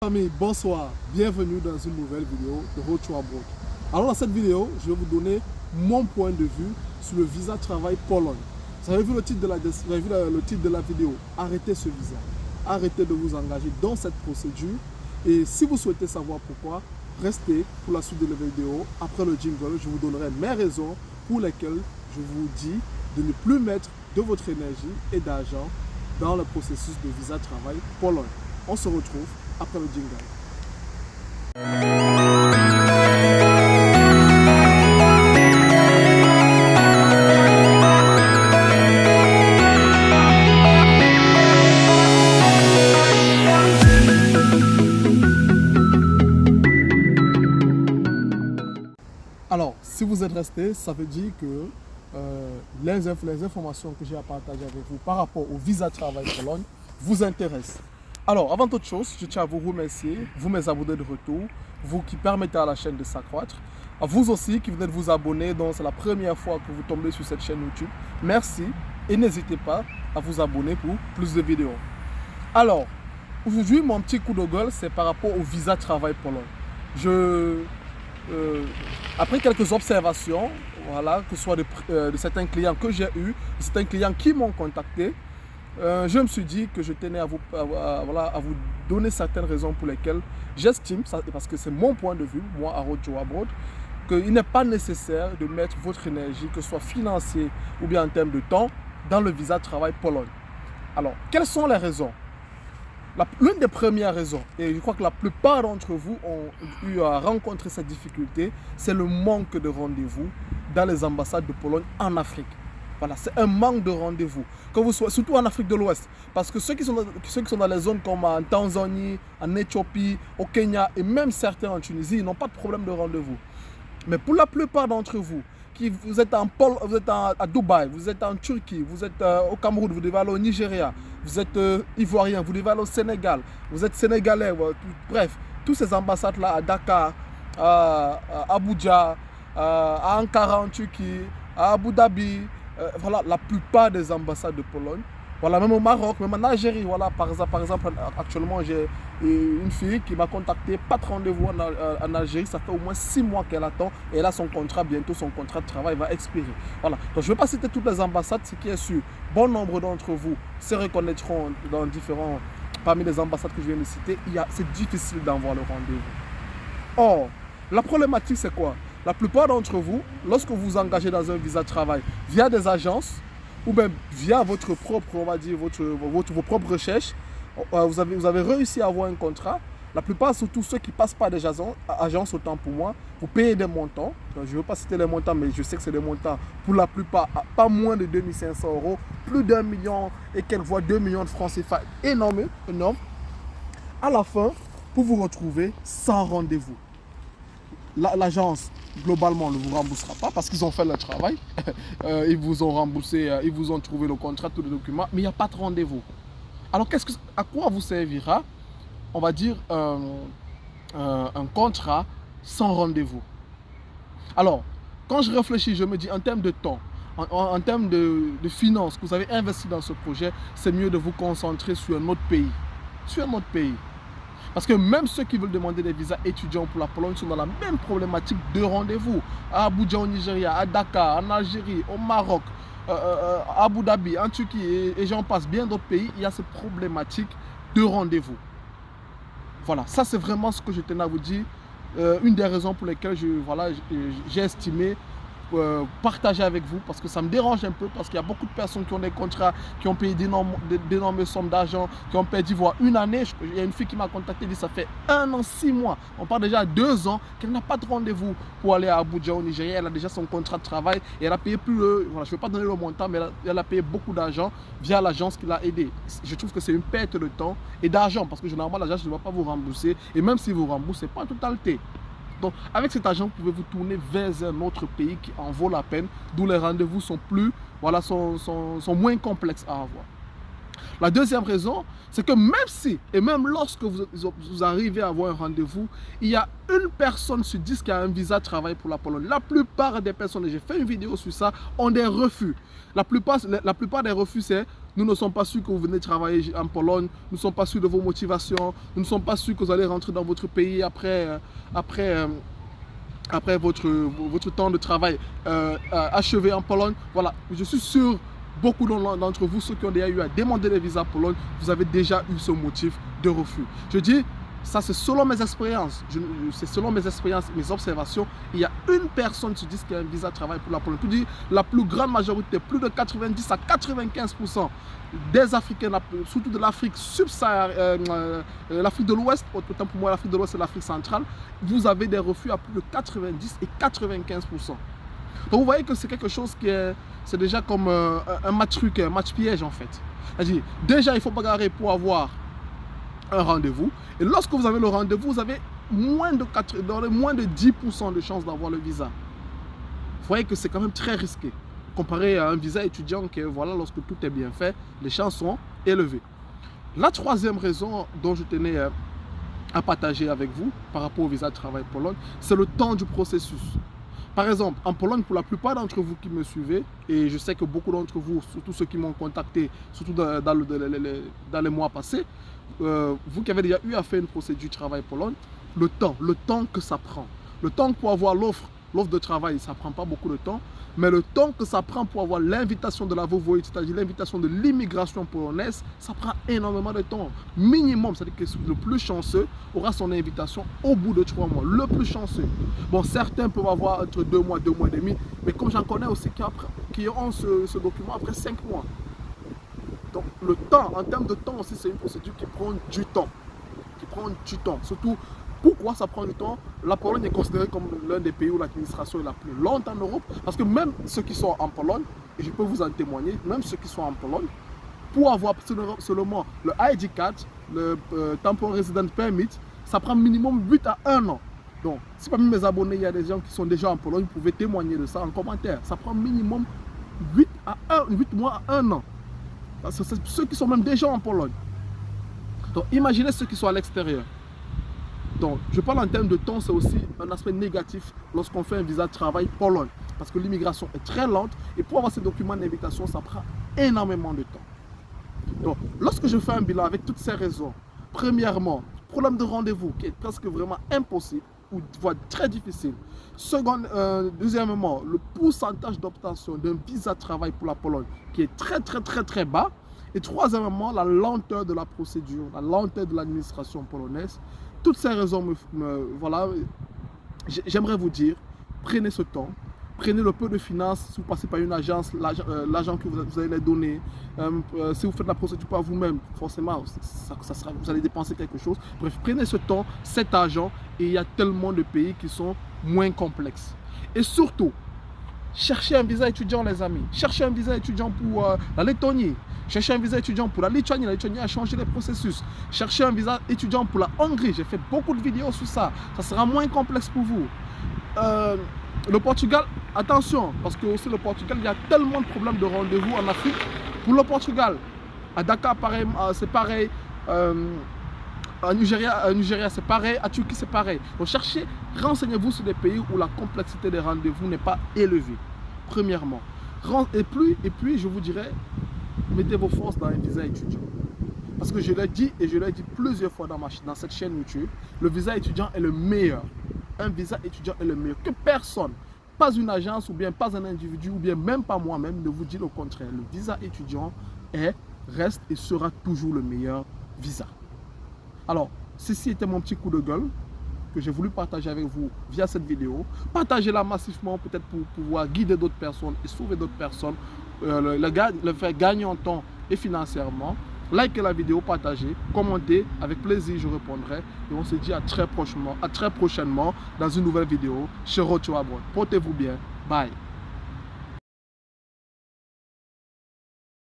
Amis, bonsoir, bienvenue dans une nouvelle vidéo de Road to Abroad. Alors dans cette vidéo, je vais vous donner mon point de vue sur le visa travail Pologne. Vous avez vu le titre de la vidéo, arrêtez ce visa. Arrêtez de vous engager dans cette procédure. Et si vous souhaitez savoir pourquoi, restez pour la suite de la vidéo. Après le jingle, je vous donnerai mes raisons pour lesquelles je vous dis de ne plus mettre de votre énergie et d'argent dans le processus de visa travail Pologne. On se retrouve après le jingle. Alors, si vous êtes resté, ça veut dire que les informations que j'ai à partager avec vous par rapport au visa travail Pologne vous intéressent. Alors, avant toute chose, je tiens à vous remercier, vous mes abonnés de retour, vous qui permettez à la chaîne de s'accroître, à vous aussi qui venez de vous abonner, donc c'est la première fois que vous tombez sur cette chaîne YouTube. Merci et n'hésitez pas à vous abonner pour plus de vidéos. Alors, aujourd'hui, mon petit coup de gueule, c'est par rapport au visa travail Pologne. Après quelques observations, voilà, que ce soit de certains clients que j'ai eus, de certains clients qui m'ont contacté, je me suis dit que je tenais à vous donner certaines raisons pour lesquelles j'estime, parce que c'est mon point de vue, moi à Road to Abroad, qu'il n'est pas nécessaire de mettre votre énergie, que ce soit financier ou bien en termes de temps, dans le visa travail Pologne. Alors, quelles sont les raisons? L'une des premières raisons, et je crois que la plupart d'entre vous ont eu à rencontrer cette difficulté, c'est le manque de rendez-vous dans les ambassades de Pologne en Afrique. Voilà, c'est un manque de rendez-vous, surtout en Afrique de l'Ouest. Parce que ceux qui sont dans les zones comme en Tanzanie, en Éthiopie, au Kenya et même certains en Tunisie, ils n'ont pas de problème de rendez-vous. Mais pour la plupart d'entre vous, vous êtes à Dubaï, vous êtes en Turquie, vous êtes au Cameroun, vous devez aller au Nigeria, vous êtes ivoirien, vous devez aller au Sénégal, vous êtes sénégalais, bref, tous ces ambassades-là à Dakar, à Abuja, à Ankara en Turquie, à Abu Dhabi, voilà, la plupart des ambassades de Pologne, voilà, même au Maroc, même en Algérie, voilà, par exemple, actuellement, j'ai une fille qui m'a contacté, pas de rendez-vous en Algérie, ça fait au moins 6 mois qu'elle attend, et là, bientôt son contrat de travail va expirer. Voilà, donc je ne vais pas citer toutes les ambassades, ce qui est sûr, bon nombre d'entre vous se reconnaîtront parmi les ambassades que je viens de citer, c'est difficile d'avoir le rendez-vous. Or, la problématique, c'est quoi? La plupart d'entre vous, lorsque vous vous engagez dans un visa de travail via des agences ou même via votre propre, on va dire, vos propres recherches, vous avez réussi à avoir un contrat. La plupart, surtout ceux qui ne passent pas des agences, autant pour moi, vous payez des montants. Donc, je ne veux pas citer les montants, mais je sais que c'est des montants pour la plupart, pas moins de 2500 €, plus d'1 million et quelques fois 2 millions de francs CFA, énorme. À la fin, pour vous retrouver sans rendez-vous. L'agence, globalement, ne vous remboursera pas parce qu'ils ont fait leur travail. Ils vous ont remboursé, ils vous ont trouvé le contrat, tous les documents, mais il n'y a pas de rendez-vous. Alors, à quoi vous servira, on va dire, un contrat sans rendez-vous? Alors, quand je réfléchis, je me dis, en termes de temps, en termes de finances que vous avez investi dans ce projet, c'est mieux de vous concentrer sur un autre pays. Sur un autre pays. Parce que même ceux qui veulent demander des visas étudiants pour la Pologne sont dans la même problématique de rendez-vous. À Abuja au Nigeria, à Dakar, en Algérie, au Maroc, à Abu Dhabi, en Turquie et j'en passe, bien d'autres pays, il y a cette problématique de rendez-vous. Voilà, ça c'est vraiment ce que je tenais à vous dire. Une des raisons pour lesquelles j'ai estimé partager avec vous, parce que ça me dérange un peu, parce qu'il y a beaucoup de personnes qui ont des contrats, qui ont payé d'énormes sommes d'argent, qui ont perdu voire une année. Il y a une fille qui m'a contacté, dit ça fait 1 an, 6 mois, on parle déjà 2 ans qu'elle n'a pas de rendez-vous pour aller à Abuja au Nigeria. Elle a déjà son contrat de travail et elle a payé plus, voilà, je ne vais pas donner le montant, mais elle a payé beaucoup d'argent via l'agence qui l'a aidé. Je trouve que c'est une perte de temps et d'argent, parce que généralement l'agence ne va pas vous rembourser, et même si vous remboursez, pas en totalité. Donc, avec cet argent, vous pouvez vous tourner vers un autre pays qui en vaut la peine, d'où les rendez-vous sont moins complexes à avoir. La deuxième raison, c'est que même si, et même lorsque vous arrivez à avoir un rendez-vous, il y a une personne sur 10 qui a un visa de travail pour la Pologne. La plupart des personnes, et j'ai fait une vidéo sur ça, ont des refus. La plupart des refus, c'est nous ne sommes pas sûrs que vous venez travailler en Pologne, nous ne sommes pas sûrs de vos motivations, nous ne sommes pas sûrs que vous allez rentrer dans votre pays après votre temps de travail achevé en Pologne. Voilà, je suis sûr, beaucoup d'entre vous, ceux qui ont déjà eu à demander les visas Pologne, vous avez déjà eu ce motif de refus. Je dis, ça c'est selon mes expériences, c'est selon mes expériences, mes observations. Il y a une personne sur 10 qui a un visa de travail pour la Pologne. Je dis, la plus grande majorité, plus de 90 à 95% des Africains, surtout de l'Afrique subsaharienne, l'Afrique de l'Ouest, autant pour moi l'Afrique de l'Ouest et l'Afrique centrale, vous avez des refus à plus de 90 et 95%. Donc vous voyez que c'est quelque chose qui est, c'est déjà comme un match truc, un match piège en fait. C'est-à-dire, déjà il faut bagarrer pour avoir un rendez-vous. Et lorsque vous avez le rendez-vous, vous avez moins de 10% de chances d'avoir le visa. Vous voyez que c'est quand même très risqué. Comparé à un visa étudiant, que voilà, lorsque tout est bien fait, les chances sont élevées. La troisième raison dont je tenais à partager avec vous par rapport au visa de travail Pologne, c'est le temps du processus. Par exemple, en Pologne, pour la plupart d'entre vous qui me suivez, et je sais que beaucoup d'entre vous, surtout ceux qui m'ont contacté, surtout dans les mois passés, vous qui avez déjà eu à faire une procédure de travail Pologne, le temps que ça prend. Le temps pour avoir l'offre de travail, ça ne prend pas beaucoup de temps, mais le temps que ça prend pour avoir l'invitation de la VOVOI, c'est-à-dire l'invitation de l'immigration polonaise, ça prend énormément de temps. Minimum, c'est-à-dire que le plus chanceux aura son invitation au bout de 3 mois. Le plus chanceux. Bon, certains peuvent avoir entre 2 mois, 2 mois et demi, mais comme j'en connais aussi qui ont ce document après 5 mois. Donc le temps, en termes de temps aussi, c'est une procédure qui prend du temps. Surtout, pourquoi ça prend du temps? La Pologne est considérée comme l'un des pays où l'administration est la plus lente en Europe. Parce que même ceux qui sont en Pologne, et je peux vous en témoigner, même ceux qui sont en Pologne, pour avoir seulement le ID card, le Temporary Resident Permit, ça prend minimum 8 à 1 an. Donc, si parmi mes abonnés, il y a des gens qui sont déjà en Pologne, vous pouvez témoigner de ça en commentaire. Ça prend minimum 8 mois à 1 an. C'est ceux qui sont même déjà en Pologne. Donc, imaginez ceux qui sont à l'extérieur. Donc, je parle en termes de temps, c'est aussi un aspect négatif lorsqu'on fait un visa de travail Pologne. Parce que l'immigration est très lente et pour avoir ces documents d'invitation, ça prend énormément de temps. Donc, lorsque je fais un bilan avec toutes ces raisons, premièrement, problème de rendez-vous qui est presque vraiment impossible ou voire très difficile. Deuxièmement, le pourcentage d'obtention d'un visa de travail pour la Pologne qui est très bas. Et troisièmement, la lenteur de la procédure, la lenteur de l'administration polonaise. Toutes ces raisons, voilà, j'aimerais vous dire, prenez ce temps, prenez le peu de finances, si vous passez par une agence, l'agent que vous allez les donner, si vous faites la procédure par vous-même, forcément, vous allez dépenser quelque chose. Bref, prenez ce temps, cet argent, et il y a tellement de pays qui sont moins complexes. Et surtout, cherchez un visa étudiant, les amis. Cherchez un visa étudiant pour la Lettonie. Cherchez un visa étudiant pour la Lituanie. La Lituanie a changé les processus. Cherchez un visa étudiant pour la Hongrie. J'ai fait beaucoup de vidéos sur ça. Ça sera moins complexe pour vous. Le Portugal, attention, parce que aussi le Portugal, il y a tellement de problèmes de rendez-vous en Afrique. Pour le Portugal, à Dakar, c'est pareil. À Nigeria, c'est pareil. À Turquie, c'est pareil. Donc, renseignez-vous sur des pays où la complexité des rendez-vous n'est pas élevée. Premièrement. Et puis, je vous dirais, mettez vos forces dans un visa étudiant. Parce que je l'ai dit et je l'ai dit plusieurs fois dans cette chaîne YouTube, le visa étudiant est le meilleur. Un visa étudiant est le meilleur. Que personne, pas une agence ou bien pas un individu ou bien même pas moi-même ne vous dit le contraire. Le visa étudiant reste et sera toujours le meilleur visa. Alors, ceci était mon petit coup de gueule que j'ai voulu partager avec vous via cette vidéo. Partagez-la massivement peut-être pour pouvoir guider d'autres personnes et sauver d'autres personnes, le faire gagner en temps et financièrement. Likez la vidéo, partagez, commentez, avec plaisir je répondrai. Et on se dit à très prochainement dans une nouvelle vidéo chez Road to Abroad. Portez-vous bien, bye.